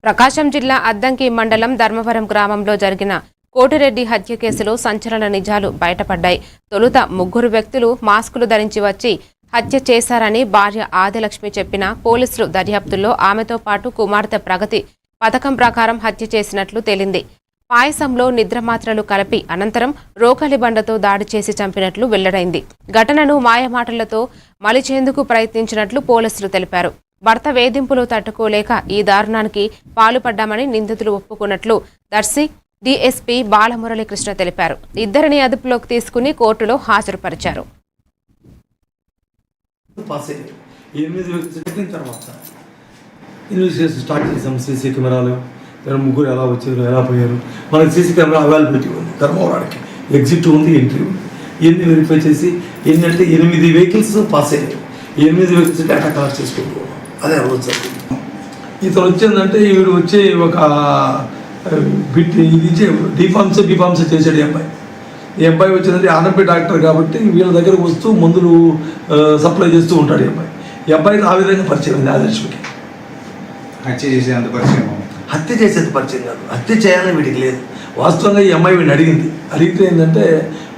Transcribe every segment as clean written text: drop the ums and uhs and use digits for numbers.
ప్రకాశం జిల్లా అద్దంకి మండలం ధర్మవరం గ్రామంలో జరిగిన కోటిరెడ్డి హత్య కేసులో సంచలన నిజాలు బయటపడ్డాయి. తొలుత ముగ్గురు వ్యక్తులు మాస్కులు ధరించి వచ్చి హత్య చేశారని భార్య ఆదిలక్ష్మి చెప్పినా పోలీసులు దర్యాప్తుల్లో ఆమెతో పాటు కుమార్తె ప్రగతి పథకం ప్రకారం హత్య చేసినట్లు తేలింది. పాయసంలో నిద్రమాత్రలు కలిపి అనంతరం రోకలి బండతో దాడి చేసి చంపినట్లు వెల్లడైంది. ఘటనను మాయమాటలతో మలిచేందుకు ప్రయత్నించినట్లు పోలీసులు తెలిపారు. భర్త వేధింపులు తట్టుకోలేక ఈ దారుణానికి పాల్పడ్డామని నిందితులు ఒప్పుకున్నట్లు దర్శి డీఎస్పీ బాలమురళీకృష్ణ తెలిపారు. ఇద్దరిని అదుపులోకి తీసుకుని కోర్టులో హాజరుపరిచారు. సీసీ కెమెరాలు ముగ్గురు ఎలా వచ్చారు, ఎలా పోయారు, మనకి సీసీ కెమెరా అవైలబిలిటీ ఉంది. ధర్మవరానికి ఎగ్జిట్ ఉంది, ఎంట్రీ ఉంది. ఇవన్నీ వెరిఫై చేసి ఏంటంటే 8 వెహికల్స్ పాస్ అయ్యారు. 8 వెహికల్స్ డేటా కలెక్ట్ చేసుకుంటూ ఉన్నాం. అదే రోజు జరిగింది. ఇతను వచ్చిందంటే వీడు వచ్చి ఒక బిట్ ఇది ఇచ్చే బీఫార్మ్స్ చేశాడు. ఈ అబ్బాయి వచ్చిందంటే ఆర్ఎంపీ డాక్టర్ కాబట్టి వీళ్ళ దగ్గర వస్తూ మందులు సప్లై చేస్తూ ఉంటాడు. ఈ అబ్బాయికి ఆ విధంగా పరిచయం ఉంది ఆదర్శకి. హత్య చేసేంత పరిచయం కాదు, హత్య చేయాలని వీడికి లేదు. వాస్తవంగా ఈ అమ్మాయి వీడిని అడిగితే ఏంటంటే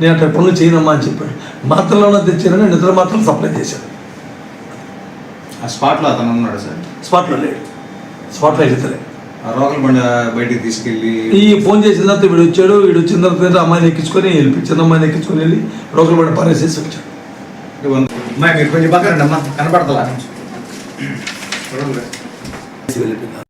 నేను అక్కడ పనులు చేయనమ్మా అని చెప్పాడు. మాత్రలోనే తెచ్చానని నిద్ర మాత్రం సప్లై చేశాడు. ఆ స్పాట్లో అతను ఉన్నాడు సార్? స్పాట్లో లేడు, స్పాట్లో వెళ్తలే. రోకల్ బండ బయటికి తీసుకెళ్ళి ఈ ఫోన్ చేసిన తర్వాత వీడు వచ్చాడు. వీడు వచ్చిన తర్వాత అమ్మాయిని ఎక్కించుకొని చిన్న అమ్మాయిని ఎక్కించుకొని వెళ్ళి రోకల్ బండ పారేసేసి వచ్చాడు. మీరు కొంచెం పక్కన కనపడతా వెళ్ళిపోయింది.